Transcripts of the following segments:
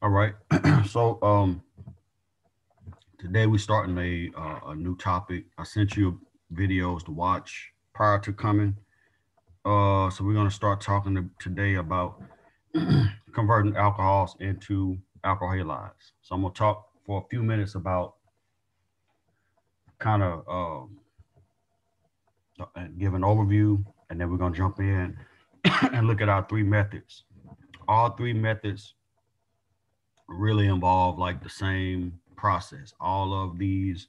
All right. So today we're starting a new topic. I sent you videos to watch prior to coming. So we're gonna start talking today about converting alcohols into alkyl halides. So I'm gonna talk for a few minutes about kind of give an overview, and then we're gonna jump in and look at our three methods. All three methods really involve like the same process. All of these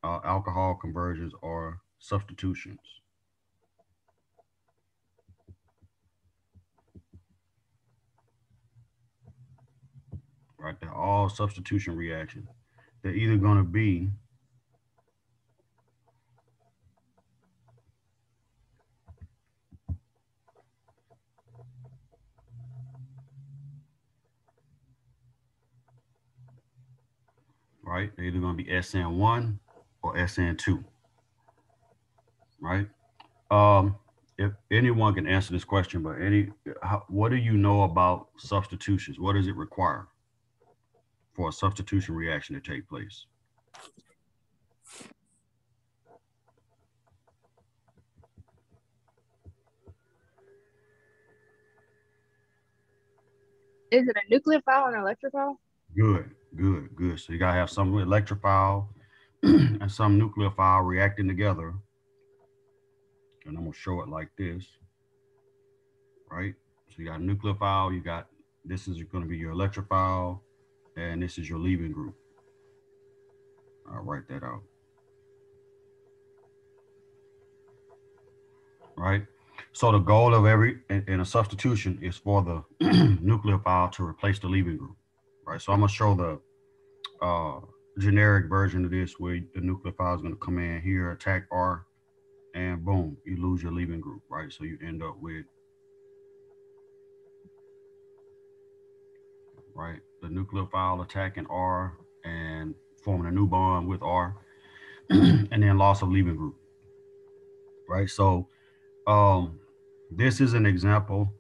alcohol conversions are substitutions, right? They're all substitution reactions. They're either going to be right. They're either going to be Sn1 or Sn2, right? If anyone can answer this question, but what do you know about substitutions? What does it require for a substitution reaction to take place? Is it a nucleophile and an electrophile? Good, good, good. So you gotta have some electrophile and some nucleophile reacting together. And I'm gonna show it like this, right? So you got a nucleophile, you got this is gonna be your electrophile, and this is your leaving group. I'll write that out. Right? So the goal of every in a substitution is for the nucleophile to replace the leaving group, right? So I'm gonna show the generic version of this where the nucleophile is gonna come in here, attack R, and boom, you lose your leaving group, right? So you end up with right the nucleophile attacking R and forming a new bond with R, and then loss of leaving group, right? So um, this is an example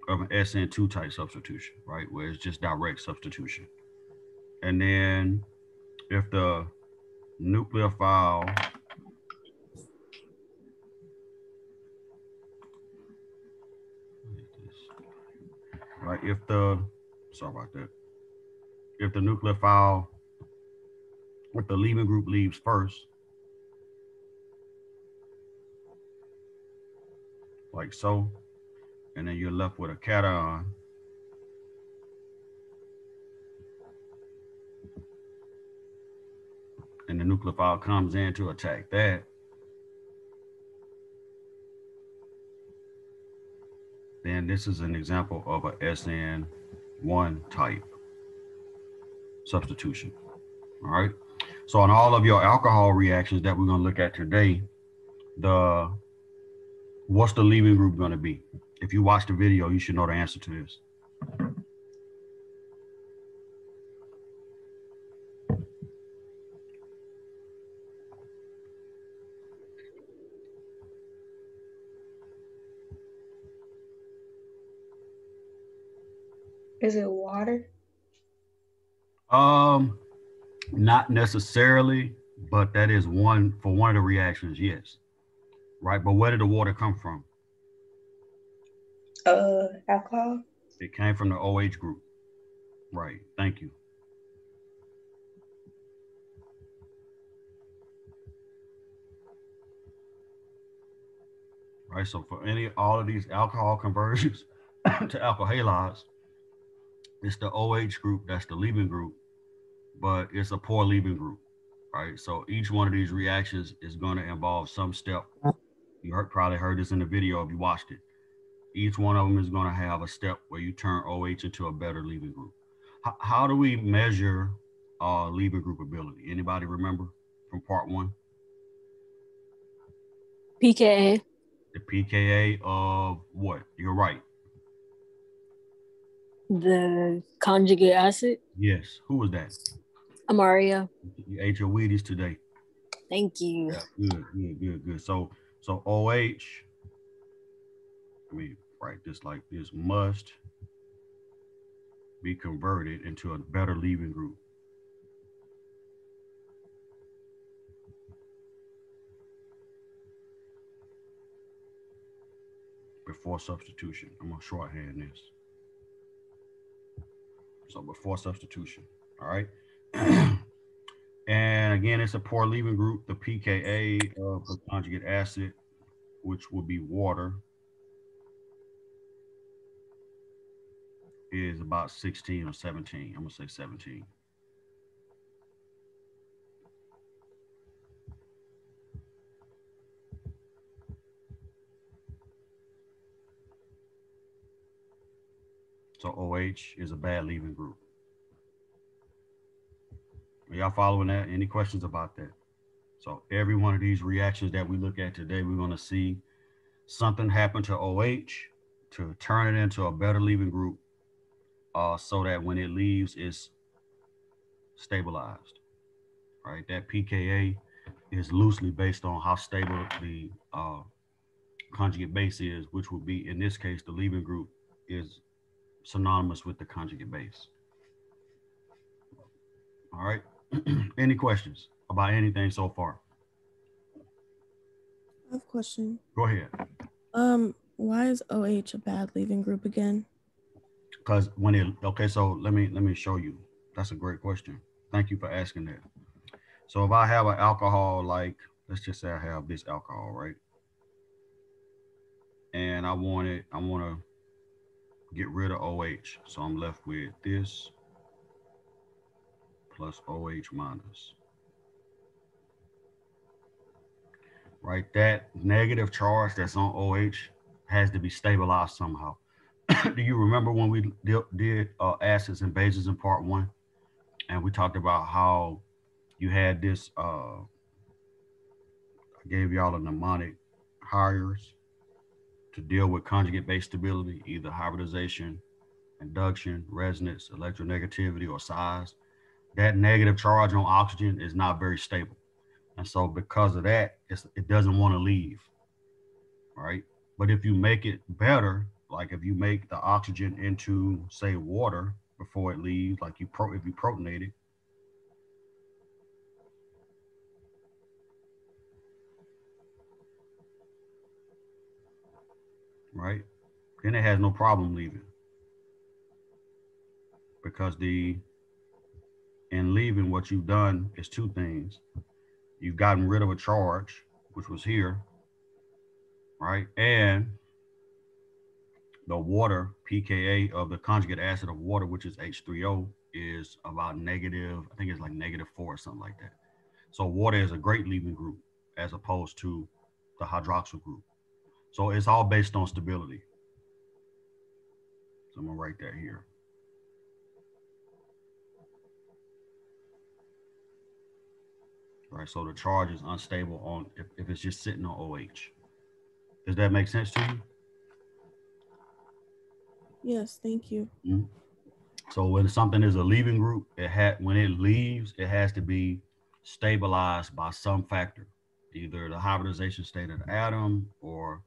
of an Sn2 type substitution, right? Where it's just direct substitution. And then if the nucleophile, right? Sorry about that. If the nucleophile with the leaving group leaves first, like so, and then you're left with a cation, and the nucleophile comes in to attack that, then this is an example of a Sn1 type substitution. All right. So on all of your alcohol reactions that we're going to look at today, the what's the leaving group going to be? If you watch the video, you should know the answer to this. Is it water? Um, Not necessarily, but that is one for one of the reactions, yes. Right. But where did the water come from? Alcohol? It came from the OH group. Right. Thank you. Right. So for all of these alcohol conversions to alkyl halides, it's the OH group that's the leaving group, but it's a poor leaving group. Right. So each one of these reactions is going to involve some step. Probably heard this in the video if you watched it. Each one of them is going to have a step where you turn OH into a better leaving group. How do we measure leaving group ability? Anybody remember from part one? pKa. The pKa of what? You're right. The conjugate acid. Yes. Who was that? Amaria. You ate your Wheaties today. Thank you. Yeah, good. So OH, let me write this like this, must be converted into a better leaving group? Before substitution. I'm gonna shorthand this. So before substitution, all right? And again, it's a poor leaving group. The pKa of the conjugate acid, which will be water, is about 16 or 17. I'm gonna say 17. So OH is a bad leaving group. Are y'all following that? Any questions about that? So every one of these reactions that we look at today, we're going to see something happen to OH to turn it into a better leaving group, so that when it leaves, it's stabilized. Right? That pKa is loosely based on how stable the conjugate base is, which will be, in this case, the leaving group is synonymous with the conjugate base. All right. Any questions about anything so far? I have a question. Go ahead. Why is OH a bad leaving group again? Because when it, okay, so let me show you. That's a great question. Thank you for asking that. So if I have an alcohol, like, let's just say I have this alcohol, right? And I want to get rid of OH. So I'm left with this plus OH minus. Right? That negative charge that's on OH has to be stabilized somehow. Do you remember when we did acids and bases in part 1? And we talked about how you had this, I gave y'all a mnemonic hires to deal with conjugate base stability, either hybridization, induction, resonance, electronegativity, or size. That negative charge on oxygen is not very stable. And so because of that, it doesn't want to leave, right? But if you make it better, like if you make the oxygen into, say, water before it leaves, like if you protonate it, right? Then it has no problem leaving. Because in leaving, what you've done is two things. You've gotten rid of a charge, which was here, right? And the water, pKa of the conjugate acid of water, which is H3O, is about negative, I think it's like -4 or something like that. So water is a great leaving group as opposed to the hydroxyl group. So it's all based on stability. So I'm gonna write that here. Right, so the charge is unstable on if it's just sitting on OH. Does that make sense to you? Yes, thank you. Mm-hmm. So when something is a leaving group, when it leaves, it has to be stabilized by some factor, either the hybridization state of the atom or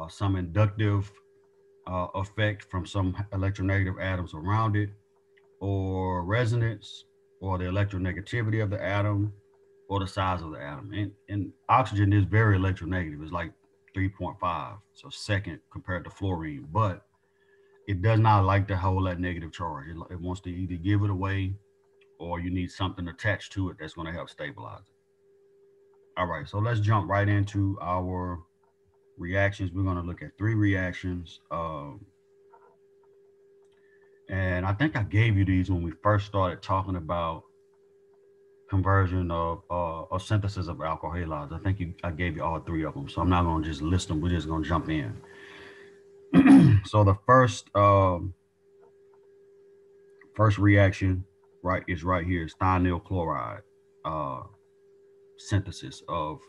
some inductive effect from some electronegative atoms around it, or resonance, or the electronegativity of the atom, or the size of the atom. And oxygen is very electronegative. It's like 3.5, so second compared to fluorine, but it does not like to hold that negative charge. It wants to either give it away or you need something attached to it that's going to help stabilize it. All right, so let's jump right into our reactions. We're going to look at 3 reactions. And I think I gave you these when we first started talking about conversion of synthesis of alkyl halides. I think I gave you all 3 of them, so I'm not going to just list them. We're just going to jump in. So the first reaction, right, is right here. It's thionyl chloride synthesis of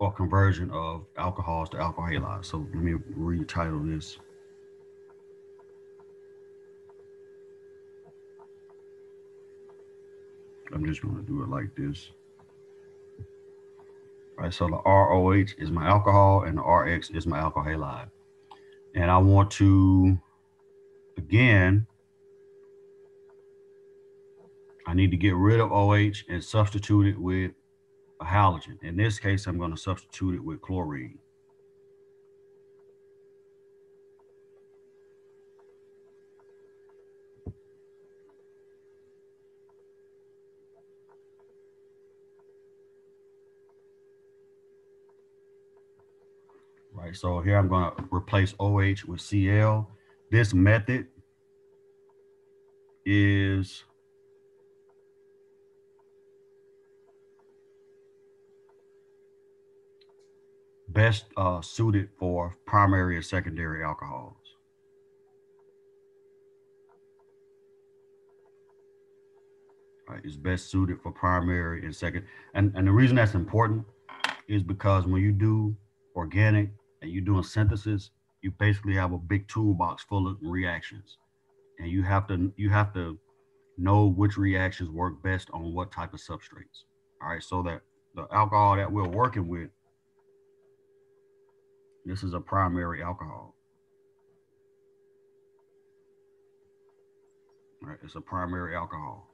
or conversion of alcohols to alkyl halides. So let me retitle this. I'm just going to do it like this. All right, so the ROH is my alcohol and the RX is my alkyl halide. And I want to, again, I need to get rid of OH and substitute it with a halogen. In this case, I'm going to substitute it with chlorine. Right, so here I'm going to replace OH with Cl. This method is best suited for primary and secondary alcohols. Right, it's best suited for primary and second. And the reason that's important is because when you do organic and you're doing synthesis, you basically have a big toolbox full of reactions, and you have to know which reactions work best on what type of substrates. All right, so that the alcohol that we're working with, this is a primary alcohol. All right, it's a primary alcohol.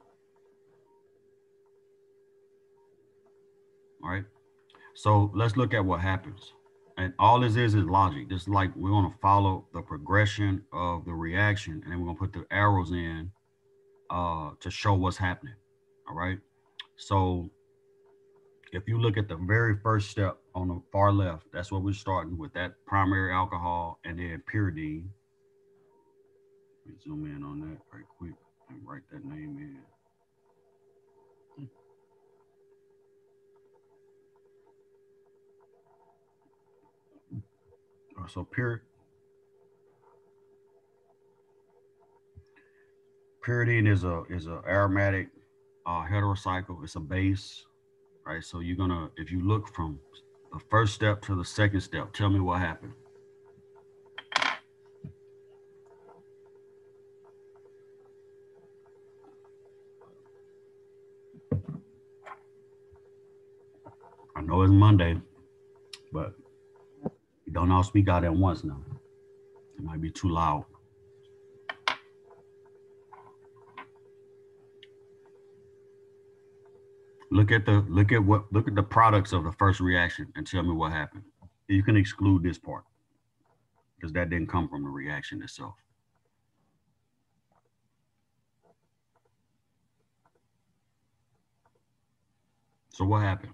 All right, so let's look at what happens. And all this is logic. Just like we're going to follow the progression of the reaction, and then we're going to put the arrows in to show what's happening. All right. So if you look at the very first step on the far left, that's what we're starting with, that primary alcohol and then pyridine. Let me zoom in on that right quick and write that name in. So pyridine is a aromatic heterocycle. It's a base, right? So you're gonna, if you look from the first step to the second step, tell me what happened. I know it's Monday, but you don't all speak out at once now. It might be too loud. Look at the products of the first reaction and tell me what happened. You can exclude this part because that didn't come from the reaction itself. So what happened?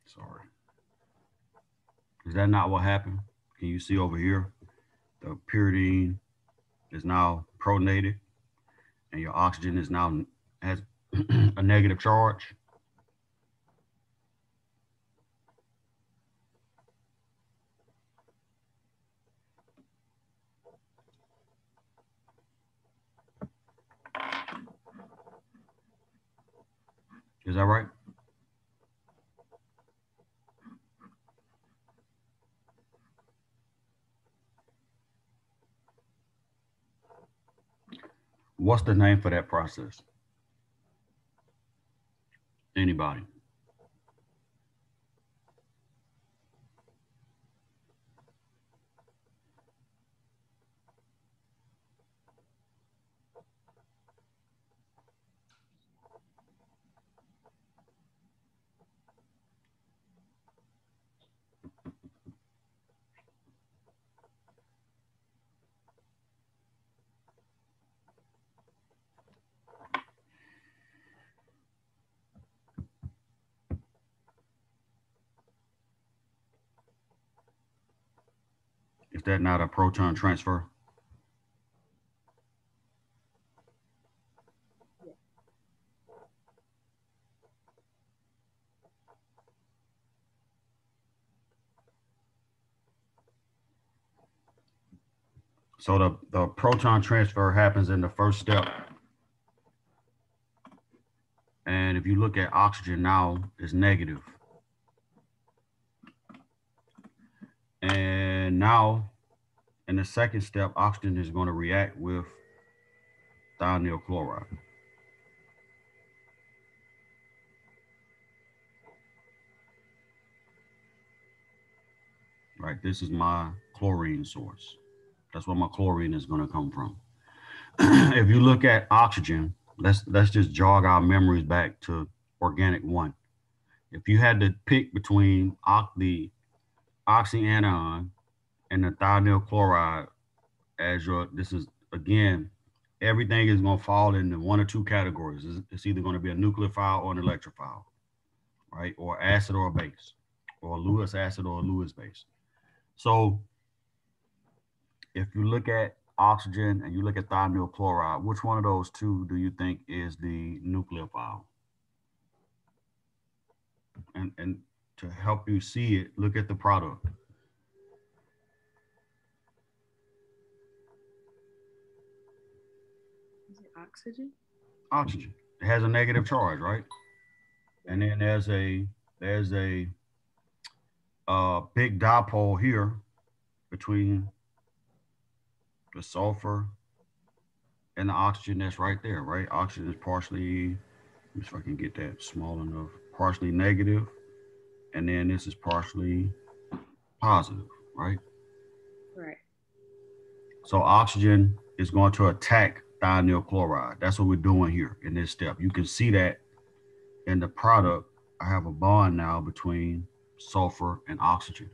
Sorry. Is that not what happened? Can you see over here? The pyridine is now protonated and your oxygen is now has a negative charge. Is that right? What's the name for that process? Anybody? Is that not a proton transfer? So the proton transfer happens in the first step. And if you look at oxygen now, it's negative. And And now in the second step, oxygen is going to react with thionyl chloride. Right, this is my chlorine source. That's where my chlorine is going to come from. If you look at oxygen, let's just jog our memories back to organic 1. If you had to pick between the oxyanion and the thionyl chloride as your, this is again, everything is going to fall into one or two categories. It's either going to be a nucleophile or an electrophile, right? Or acid or a base, or a Lewis acid or a Lewis base. So if you look at oxygen and you look at thionyl chloride, which one of those two do you think is the nucleophile? And to help you see it, look at the product. Is it oxygen? Oxygen. It has a negative charge, right? And then there's a big dipole here between the sulfur and the oxygen that's right there, right? Oxygen is partially, let me see if I can get that small enough, partially negative, and then this is partially positive, right? Right. So oxygen is going to attack thionyl chloride. That's what we're doing here in this step. You can see that in the product. I have a bond now between sulfur and oxygen.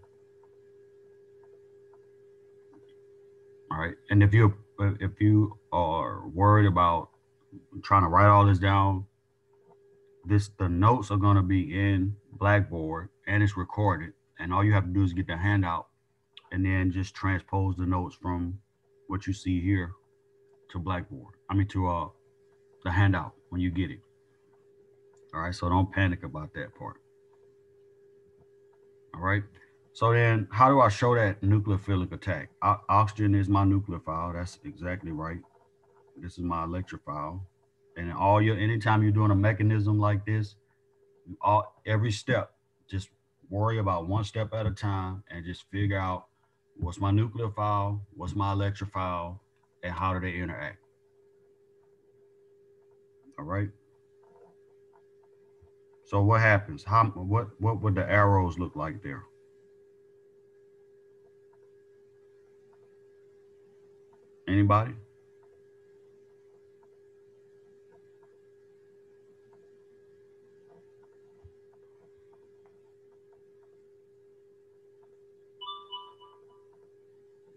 All right, and if you are worried about trying to write all this down, the notes are going to be in Blackboard and it's recorded, and all you have to do is get the handout and then just transpose the notes from what you see here to Blackboard. I mean to the handout when you get it. All right, so don't panic about that part. All right. So then how do I show that nucleophilic attack? Oxygen is my nucleophile. That's exactly right. This is my electrophile. And anytime you're doing a mechanism like this, every step, just worry about one step at a time and just figure out what's my nucleophile, what's my electrophile, and how do they interact. All right. So what happens? What would the arrows look like there? Anybody?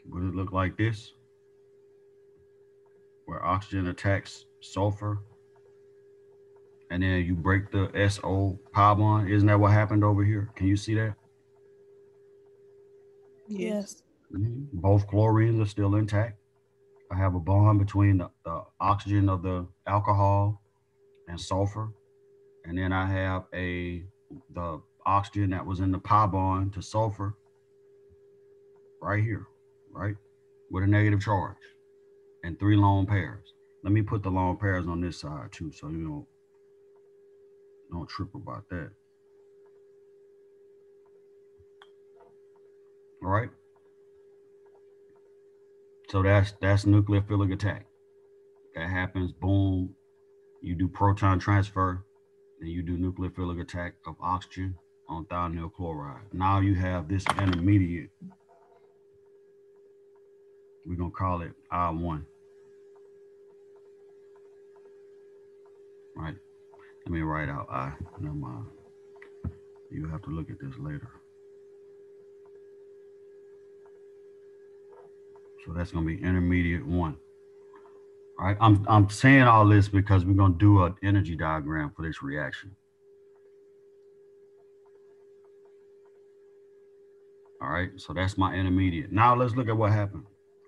Would it look like this? Where oxygen attacks sulfur, and then you break the SO pi bond. Isn't that what happened over here? Can you see that? Yes. Mm-hmm. Both chlorines are still intact. I have a bond between the oxygen of the alcohol and sulfur. And then I have the oxygen that was in the pi bond to sulfur right here, right? With a negative charge and 3 lone pairs. Let me put the lone pairs on this side too, so you don't trip about that. All right. So that's nucleophilic attack. That happens, boom. You do proton transfer, and you do nucleophilic attack of oxygen on thionyl chloride. Now you have this intermediate. We're gonna call it I1. Right. Let me write out I. Never mind. You have to look at this later. So that's gonna be intermediate 1. All right. I'm saying all this because we're gonna do an energy diagram for this reaction. All right. So that's my intermediate. Now let's look at what happened.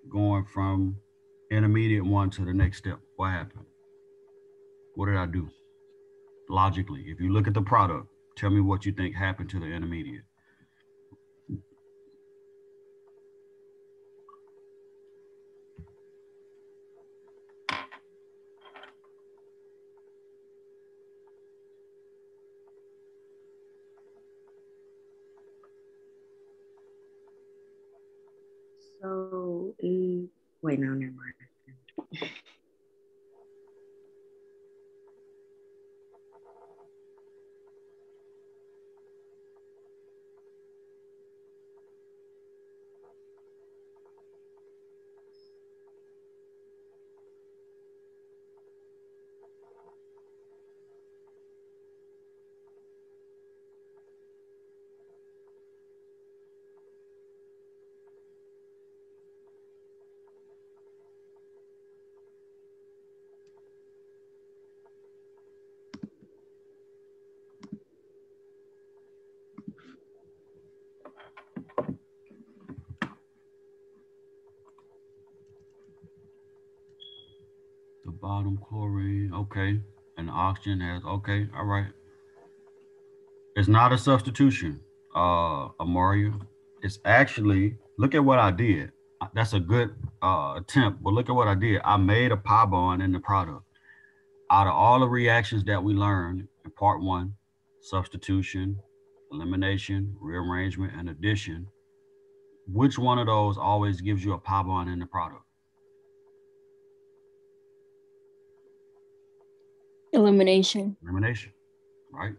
Going from intermediate 1 to the next step. What happened? What did I do? Logically, if you look at the product, tell me what you think happened to the intermediate. OH. Wait, no, never mind. The bottom chlorine, okay. And the oxygen has, okay, all right. It's not a substitution, Amaria. It's actually, look at what I did. That's a good attempt, but look at what I did. I made a pi bond in the product. Out of all the reactions that we learned in part one, substitution, elimination, rearrangement, and addition, which one of those always gives you a pi bond in the product? Elimination. Elimination, right?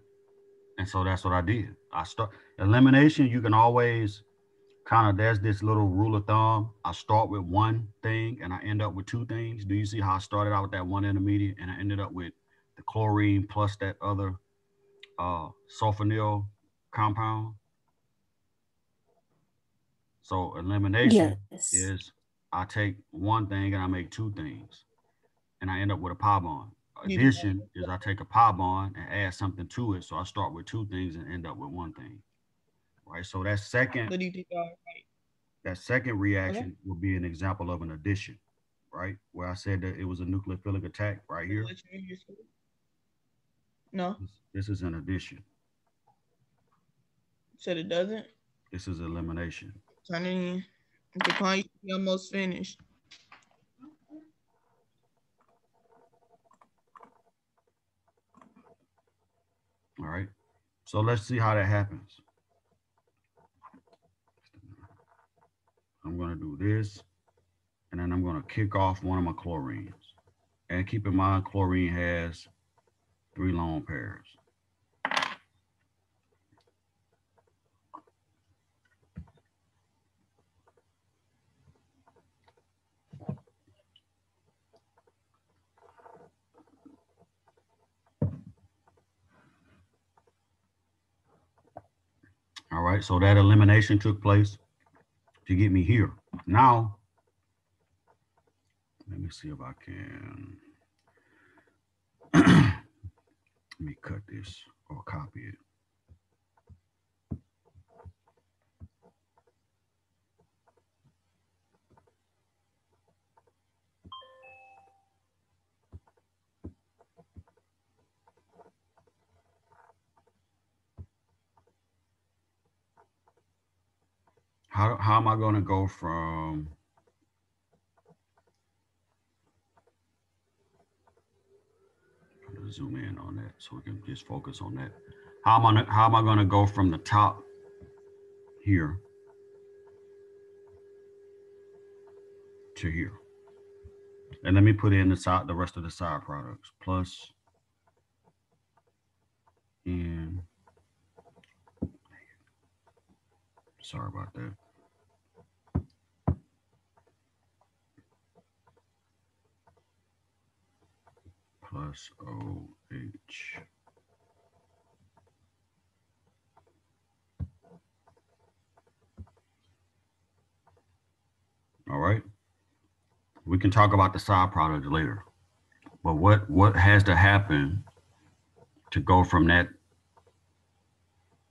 And so that's what I did. I start elimination. You can always kind of, there's this little rule of thumb. I start with one thing and I end up with two things. Do you see how I started out with that one intermediate and I ended up with the chlorine plus that other sulfonyl compound? So elimination Yes. is I take one thing and I make two things and I end up with a pi bond. Addition is I take a pi bond and add something to it. So I start with two things and end up with one thing. Right. So that second, that second reaction will be an example of an addition, right? Where I said that it was a nucleophilic attack right here. No. This is an addition. Said it doesn't? This is elimination. Turn it in. The pond is almost finished. All right. So let's see how that happens. I'm going to do this, and then I'm going to kick off one of my chlorines. And keep in mind, chlorine has 3 lone pairs. All right, so that elimination took place to get me here. Now, let me see if I can, let me cut this or copy it. How am I going to go from zoom in on that so we can just focus on that. How am I going to go from the top here to here? And let me put in the rest of the side products. Plus and sorry about that. Plus OH. All right. We can talk about the side products later. But what has to happen to go from that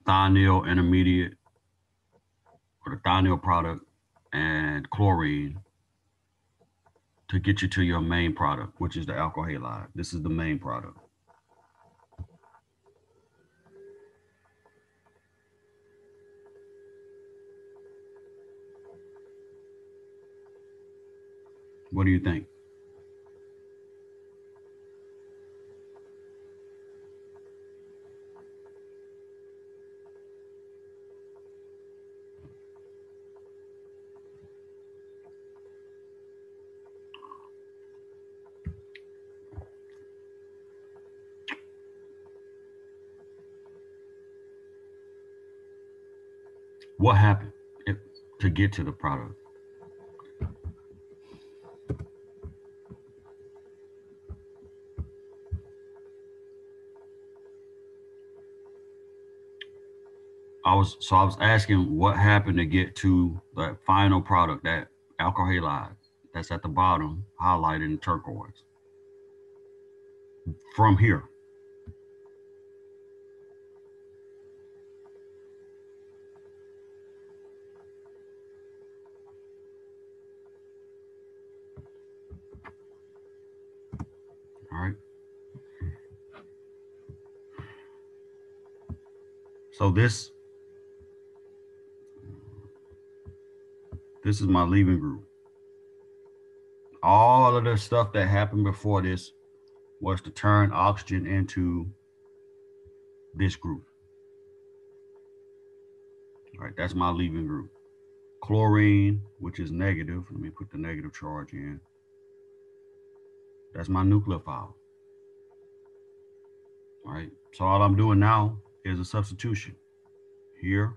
thionyl intermediate or the thionyl product and chlorine to get you to your main product, which is the alkyl halide? This is the main product. What do you think? What happened to get to the product? I was asking what happened to get to the final product, that alkyl halide that's at the bottom, highlighted in turquoise. From here. All right. So this is my leaving group. All of the stuff that happened before this was to turn oxygen into this group. All right, that's my leaving group. Chlorine, which is negative. Let me put the negative charge in. That's my nucleophile. All right, so all I'm doing now is a substitution. Here,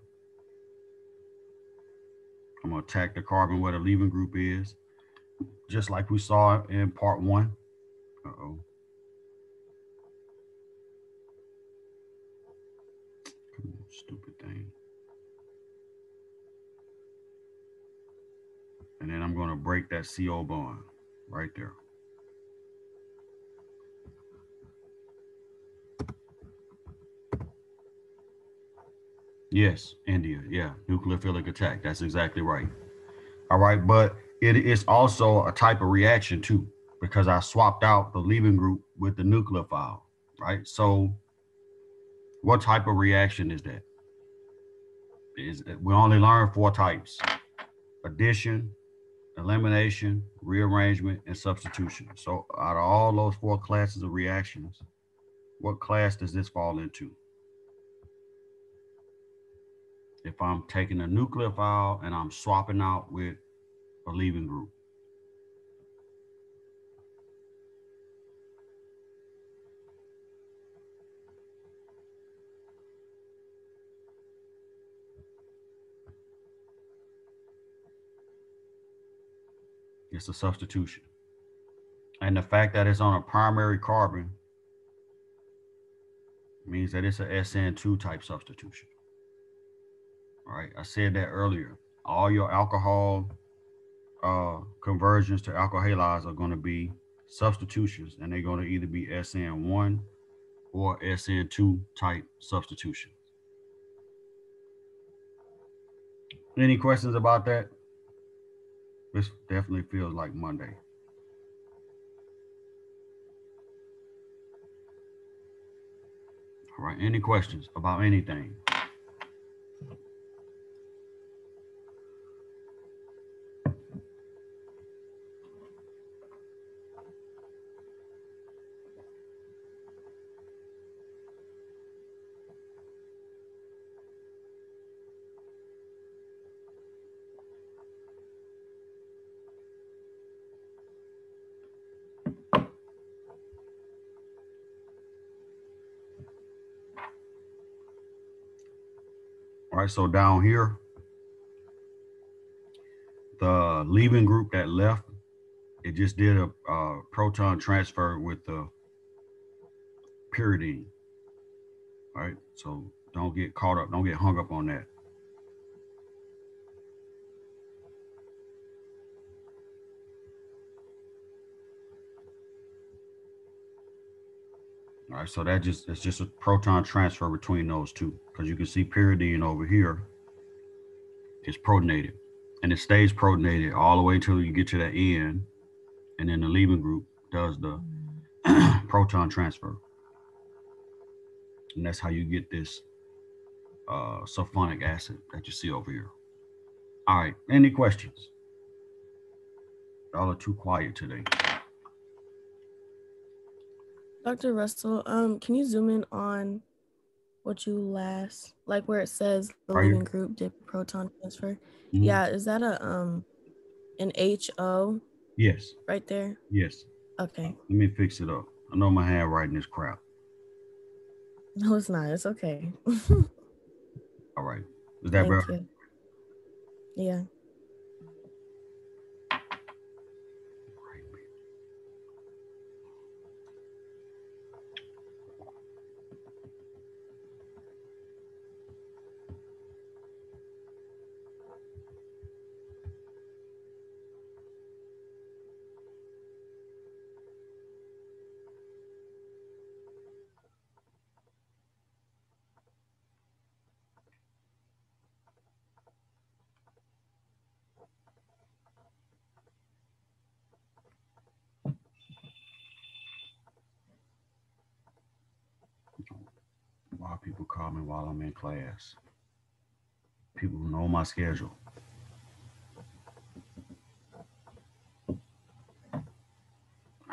I'm gonna attack the carbon where the leaving group is, just like we saw in part 1. Uh-oh. Come on, stupid thing. And then I'm gonna break that CO bond right there. Yes, India, yeah, nucleophilic attack. That's exactly right. All right, but it is also a type of reaction too, because I swapped out the leaving group with the nucleophile, right? So what type of reaction is that? We only learned 4 types: addition, elimination, rearrangement, and substitution. So out of all those 4 classes of reactions, what class does this fall into? If I'm taking a nucleophile and I'm swapping out with a leaving group. It's a substitution. And the fact that it's on a primary carbon means that it's a Sn2 type substitution. All right, I said that earlier. All your alcohol conversions to alkyl halides are going to be substitutions, and they're going to either be Sn1 or Sn2 type substitutions. Any questions about that? This definitely feels like Monday. All right, any questions about anything? All right, so down here, the leaving group that left, it just did a proton transfer with the pyridine. All right, so don't get caught up, don't get hung up on that. All right, so it's just a proton transfer between those two, because you can see pyridine over here is protonated, and it stays protonated all the way until you get to the end, and then the leaving group does the proton transfer, and that's how you get this sulfonic acid that you see over here. All right, any questions? Y'all are too quiet today. Dr. Russell, can you zoom in on what you last, like where it says the Right leaving here? group did proton transfer? Mhm. Yeah, is that an HO Yes, right there? yes. Okay. Let me fix it up. I know my handwriting is crap. No, it's not. It's okay. All right, is that Thank better? you. Yeah. Why people call me while I'm in class? People who know my schedule.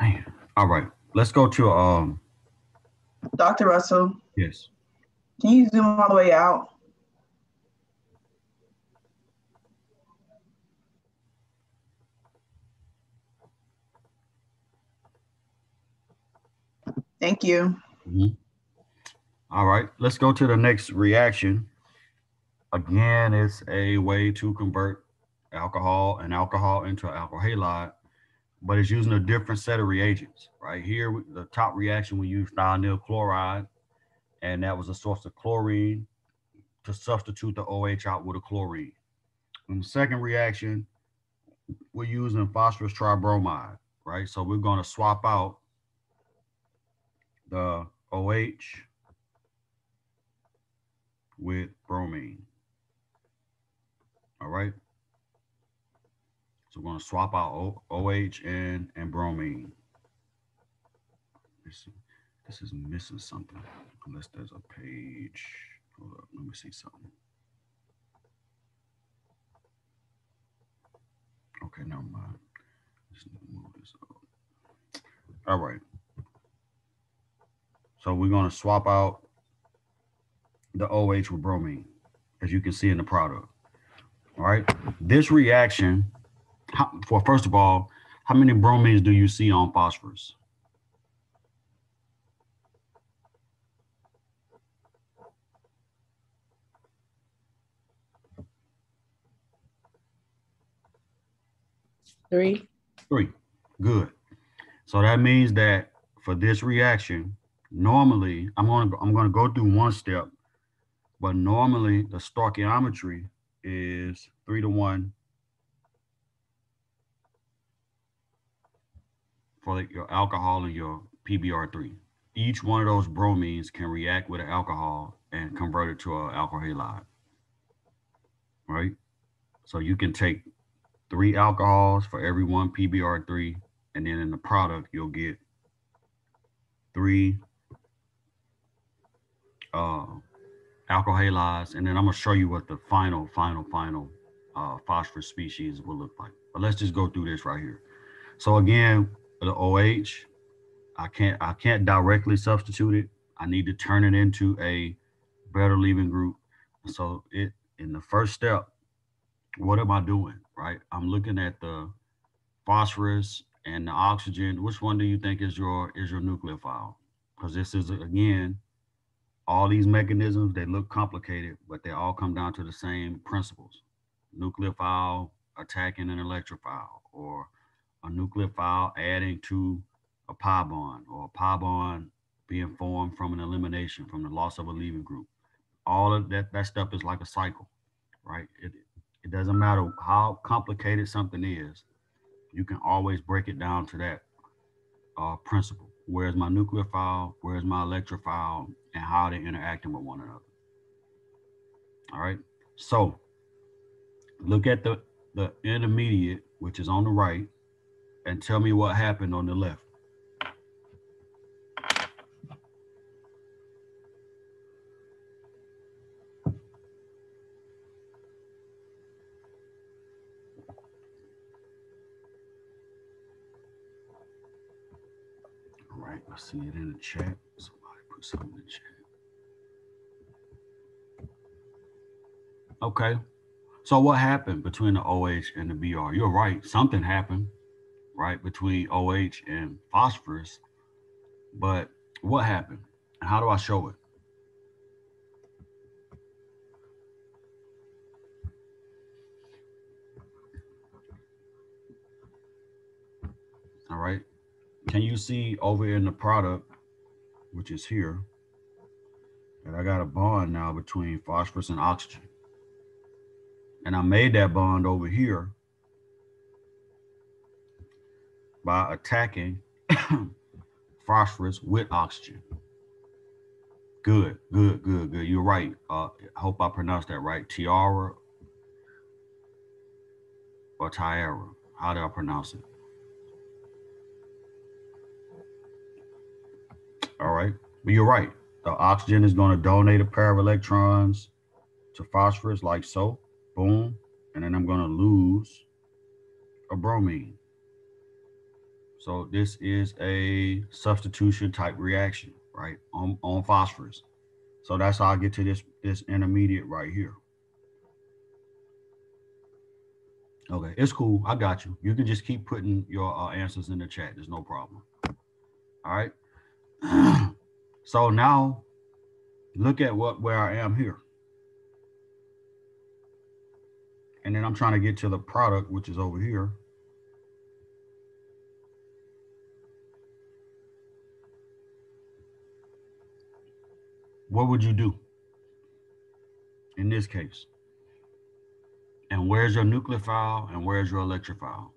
Man. All right, let's go to Dr. Russell, yes. can you zoom all the way out? Thank you. Mhm. All right, let's go to the next reaction. Again, it's a way to convert alcohol into an alkyl halide, but it's using a different set of reagents. Right here, the top reaction, we use thionyl chloride, and that was a source of chlorine to substitute the OH out with a chlorine. In the second reaction, we're using phosphorus tribromide, right? So we're going to swap out the OH with bromine. All right. So we're going to swap out OH and bromine. This is missing something, unless there's a page. Hold up, let me see something. Okay, never mind. Let's move this up. All right. So we're going to swap out the OH with bromine, as you can see in the product. All right. This reaction, first of all, how many bromines do you see on phosphorus? Three. 3. Good. So that means that for this reaction, normally I'm going to go through one step, but normally the stoichiometry is 3-to-1 for your alcohol and your PBr3. Each one of those bromines can react with an alcohol and convert it to an alkyl halide. Right? So you can take 3 alcohols for every 1 PBr3, and then in the product you'll get 3 alkyl halides, and then I'm gonna show you what the final phosphorus species will look like. But let's just go through this right here. So again, the OH, I can't directly substitute it. I need to turn it into a better leaving group. So in the first step, what am I doing? Right? I'm looking at the phosphorus and the oxygen. Which one do you think is your nucleophile? Because this is, again, all these mechanisms, they look complicated, but they all come down to the same principles. Nucleophile attacking an electrophile, or a nucleophile adding to a pi bond, or a pi bond being formed from an elimination, from the loss of a leaving group. All of that stuff is like a cycle, right? It doesn't matter how complicated something is, you can always break it down to that principle. Where's my nucleophile? Where's my electrophile? And how they're interacting with one another. All right. So look at the intermediate, which is on the right, and tell me what happened on the left. All right, I see it in the chat. Somebody put something in the chat. Okay. So what happened between the OH and the Br? You're right. Something happened, right, between OH and phosphorus. But what happened? How do I show it? All right. Can you see over in the product, which is here, that I got a bond now between phosphorus and oxygen? And I made that bond over here by attacking phosphorus with oxygen. Good, good, good, good. You're right. Hope I pronounced that right. Tiara or Tiara. How do I pronounce it? All right. But you're right. The oxygen is going to donate a pair of electrons to phosphorus like so. Boom. And then I'm going to lose a bromine. So this is a substitution type reaction, right, on phosphorus. So that's how I get to this intermediate right here. Okay, it's cool. I got you. You can just keep putting your answers in the chat. There's no problem. All right. So now look at where I am here. And then I'm trying to get to the product, which is over here. What would you do in this case? And where's your nucleophile and where's your electrophile?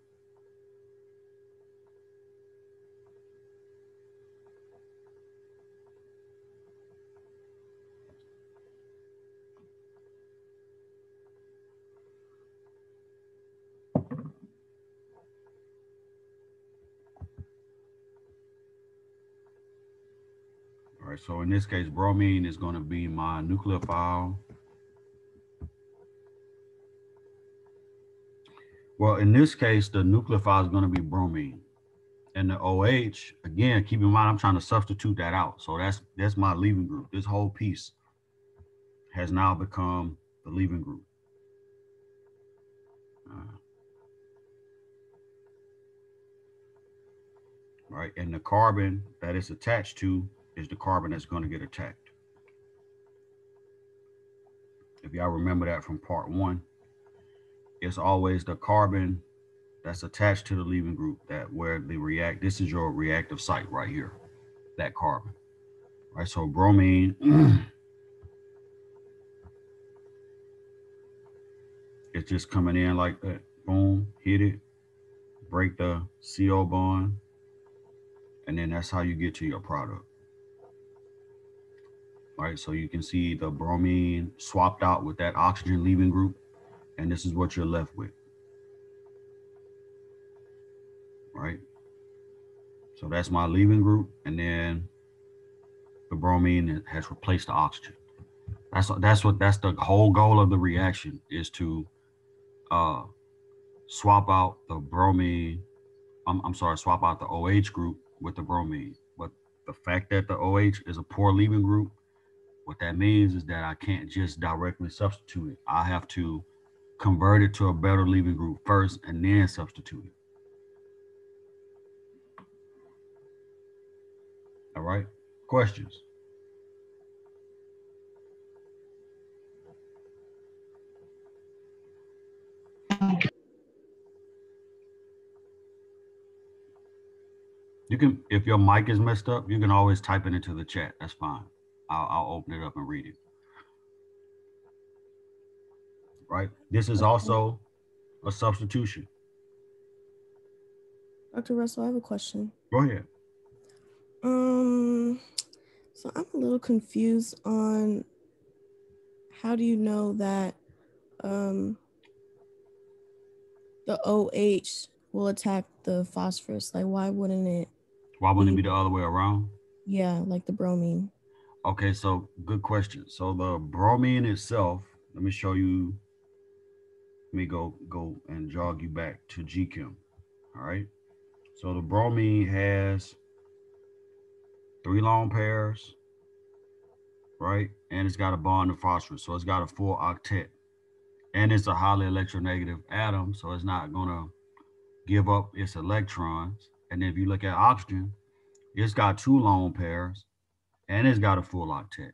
All right, so in this case, bromine is going to be my nucleophile. Well, in this case, the nucleophile is going to be bromine. And the OH, again, keep in mind, I'm trying to substitute that out. So that's my leaving group. This whole piece has now become the leaving group. Right, and the carbon that it's attached to is the carbon that's going to get attacked. If y'all remember that from part 1, it's always the carbon that's attached to the leaving group that where they react. This is your reactive site right here, that carbon. Right, so bromine it's just coming in like that. Boom, hit it, break the CO bond, and then that's how you get to your product. All right, so you can see the bromine swapped out with that oxygen leaving group, and this is what you're left with. Right, so that's my leaving group, and then the bromine has replaced the oxygen. That's the whole goal of the reaction, is to swap out the bromine. Swap out the OH group with the bromine. But the fact that the OH is a poor leaving group, what that means is that I can't just directly substitute it. I have to convert it to a better leaving group first and then substitute it. All right, questions? You can, if your mic is messed up, you can always type it into the chat. That's fine. I'll open it up and read it. Right. This is also a substitution. Dr. Russell, I have a question. Go ahead. So I'm a little confused on how do you know that the OH will attack the phosphorus? Like, why wouldn't it? Why wouldn't it be the other way around? Yeah, like the bromine. Okay, so good question. So the bromine itself, let me show you. Let me go and jog you back to Chem. All right. So the bromine has 3 lone pairs, right? And it's got a bond to phosphorus. So it's got a full octet. And it's a highly electronegative atom, so it's not going to give up its electrons. And then if you look at oxygen, it's got 2 lone pairs and it's got a full octet,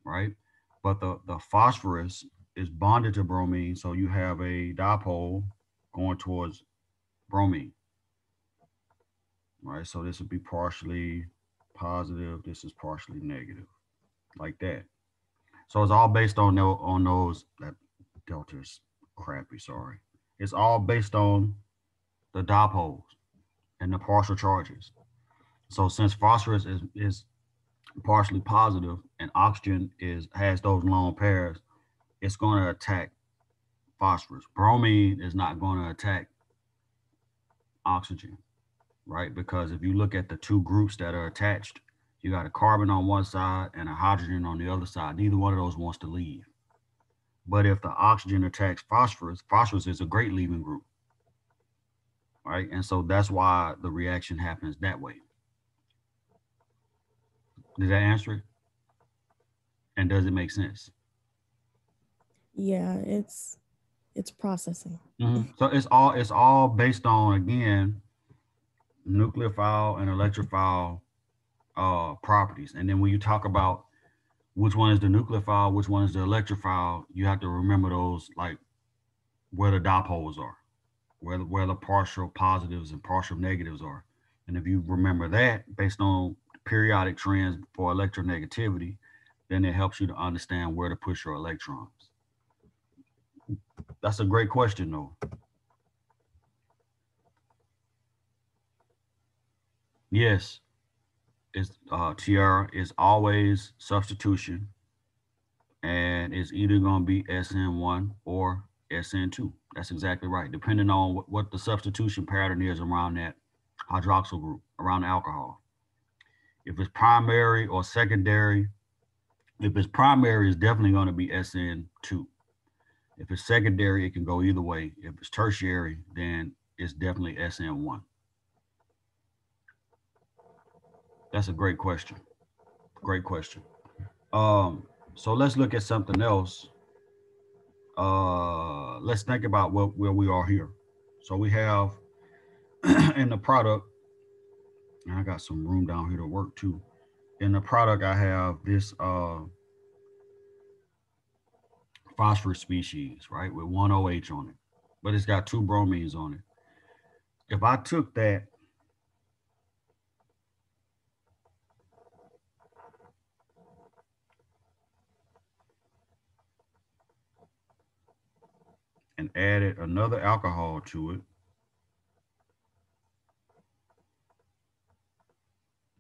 right? But the phosphorus is bonded to bromine, so you have a dipole going towards bromine. right? So this would be partially positive. This is partially negative, like that. So it's all based on those that delta's crappy. Sorry, it's all based on the dipoles and the partial charges. So since phosphorus is partially positive and oxygen has those lone pairs, it's going to attack phosphorus. Bromine is not going to attack oxygen, right? Because if you look at the two groups that are attached, you got a carbon on one side and a hydrogen on the other side. Neither one of those wants to leave. But if the oxygen attacks phosphorus, phosphorus is a great leaving group, right? And so that's why the reaction happens that way. Does that answer it? And does it make sense? Yeah, it's processing. Mm-hmm. So it's all based on, again, nucleophile and electrophile properties. And then when you talk about which one is the nucleophile, which one is the electrophile, you have to remember those, like where the dipoles are, where the partial positives and partial negatives are. And if you remember that based on periodic trends for electronegativity, then it helps you to understand where to push your electrons. That's a great question, though. Yes, it's Tiara is always substitution, and it's either going to be Sn1 or Sn2. That's exactly right, depending on what the substitution pattern is around that hydroxyl group, around the alcohol. If it's primary or secondary, if it's primary, it's definitely going to be Sn2. If it's secondary, it can go either way. If it's tertiary, then it's definitely Sn1. That's a great question. Great question. So let's look at something else. Let's think about where we are here. So we have in the product, and I got some room down here to work too. In the product, I have this phosphorus species, right, with one OH on it, but it's got two bromines on it. If I took that and added another alcohol to it,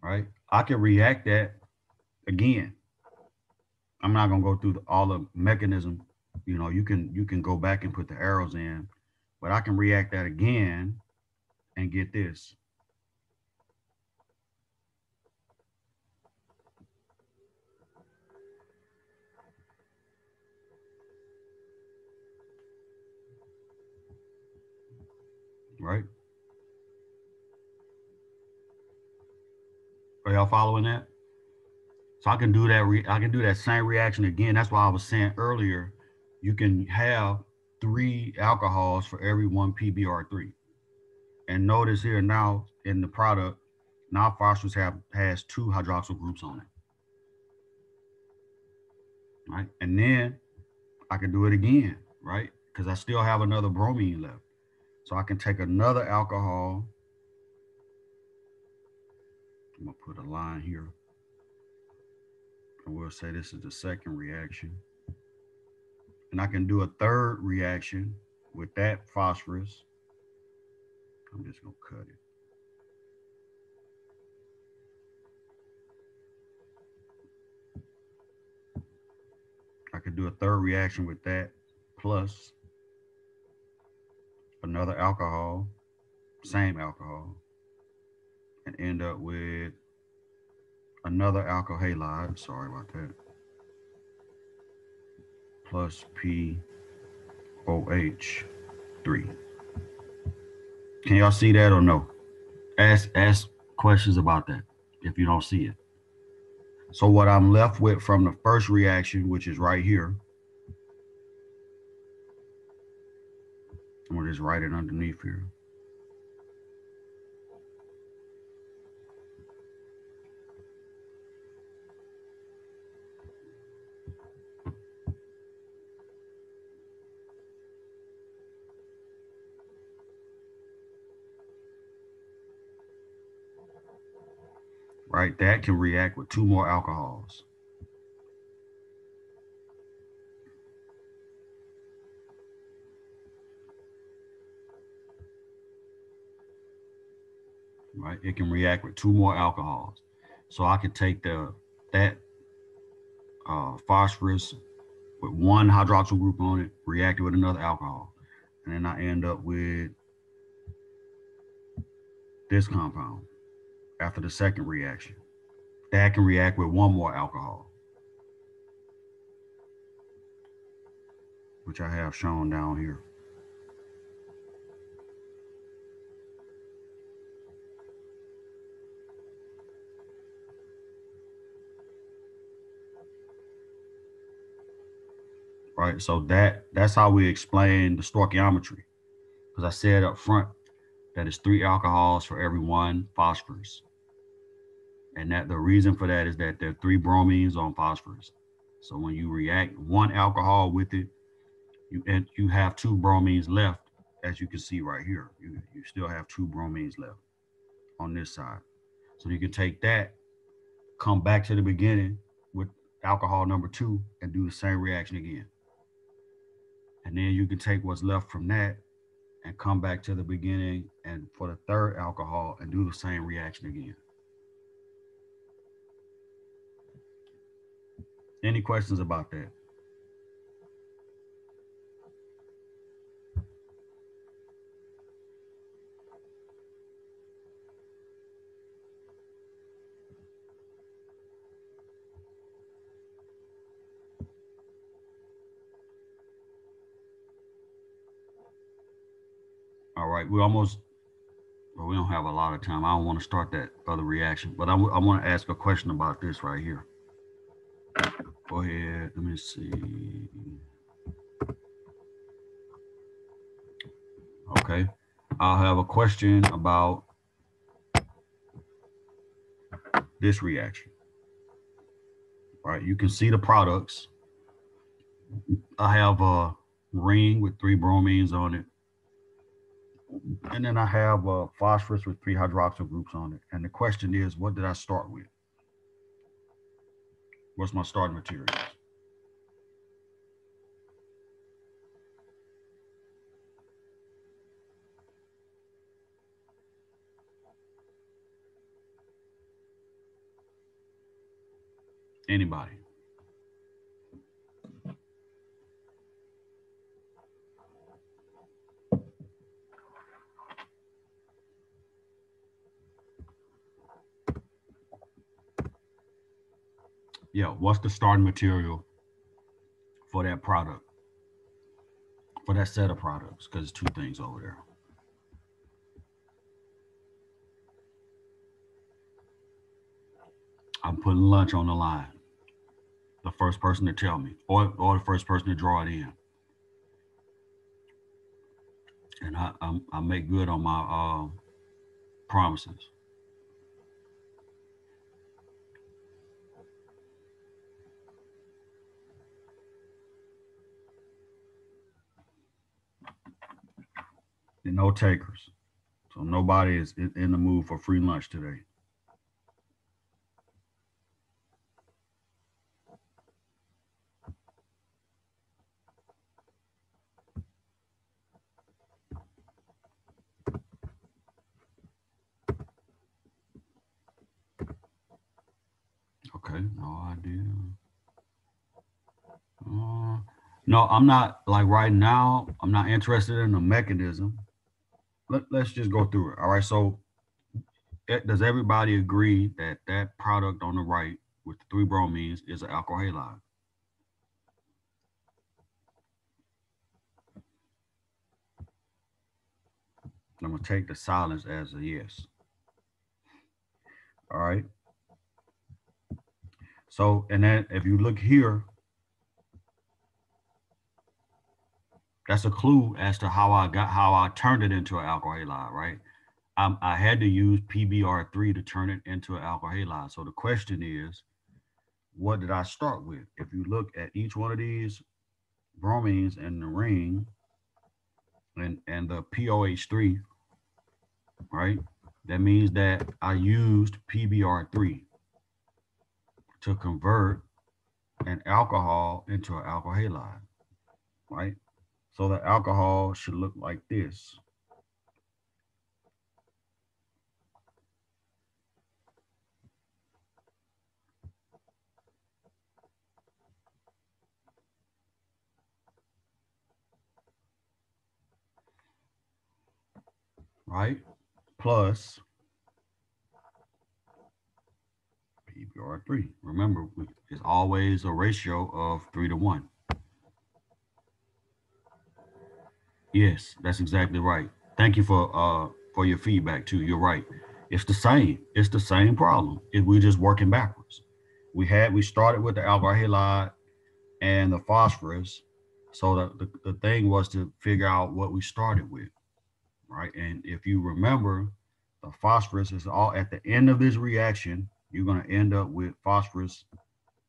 right, I can react that again. I'm not gonna go through all the mechanism. You know, you can go back and put the arrows in, but I can react that again and get this. Right? Are y'all following that? So I can do that. I can do that same reaction again. That's why I was saying earlier, you can have 3 alcohols for every 1 PBr3. And notice here now in the product, now phosphorus has 2 hydroxyl groups on it. Right? And then I can do it again, right? Because I still have another bromine left. So I can take another alcohol. I'm gonna put a line here. And we'll say this is the second reaction. And I can do a third reaction with that phosphorus. I'm just gonna cut it. I could do a third reaction with that plus another alcohol, same alcohol, and end up with another alkyl halide, sorry about that, plus POH3. Can y'all see that or no? Ask questions about that if you don't see it. So what I'm left with from the first reaction, which is right here, I'm gonna just write it underneath here. right? That can react with 2 more alcohols. Right? It can react with 2 more alcohols. So I could take that phosphorus with 1 hydroxyl group on it, react it with another alcohol, and then I end up with this compound after the second reaction. That can react with 1 more alcohol, which I have shown down here. Right, so that's how we explain the stoichiometry, because I said up front that it's 3 alcohols for every 1 phosphorus, and that the reason for that is that there are 3 bromines on phosphorus. So when you react 1 alcohol with it, you have 2 bromines left, as you can see right here. You still have 2 bromines left on this side. So you can take that, come back to the beginning with alcohol number 2, and do the same reaction again. And then you can take what's left from that and come back to the beginning and for the 3rd alcohol and do the same reaction again. Any questions about that? All right, we don't have a lot of time. I don't want to start that other reaction, but I want to ask a question about this right here. Go ahead, let me see. Okay, I'll have a question about this reaction. All right, you can see the products. I have a ring with 3 bromines on it. And then I have phosphorus with 3 hydroxyl groups on it. And the question is, what did I start with? What's my starting materials? Anybody? Yeah, what's the starting material for that product? For that set of products, because it's 2 things over there. I'm putting lunch on the line. The first person to tell me, or the first person to draw it in. And I make good on my promises. And no takers. So nobody is in the mood for free lunch today. Okay, no idea. No, I'm not, like right now, I'm not interested in the mechanism. Let's just go through it. All right, so does everybody agree that that product on the right with the 3 bromines is an alkyl halide? I'm gonna take the silence as a yes. All right. So, and then if you look here, that's a clue as to how I turned it into an alkyl halide, right? I had to use PBr3 to turn it into an alkyl halide. So the question is, what did I start with? If you look at each one of these bromines in the ring and the POH3, right? That means that I used PBr3 to convert an alcohol into an alkyl halide, right? So the alcohol should look like this. Right? Plus PBr3. Remember, it's always a ratio of 3 to 1. Yes, that's exactly right. Thank you for your feedback too. You're right. It's the same. It's the same problem. We're just working backwards. We started with the alkyl halide and the phosphorus. So the thing was to figure out what we started with, right? And if you remember, the phosphorus is all at the end of this reaction. You're going to end up with phosphorus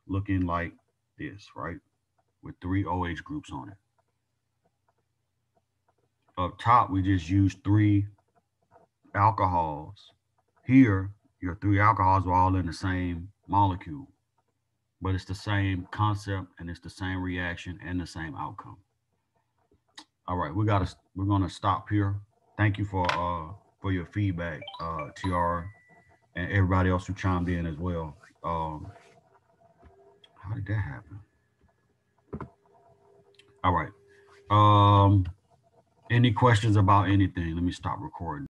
looking like this, right? With 3 OH groups on it. Up top, we just used 3 alcohols. Here, your 3 alcohols are all in the same molecule, but it's the same concept and it's the same reaction and the same outcome. All right, we're gonna stop here. Thank you for your feedback, TR, and everybody else who chimed in as well. How did that happen? All right. Any questions about anything? Let me stop recording.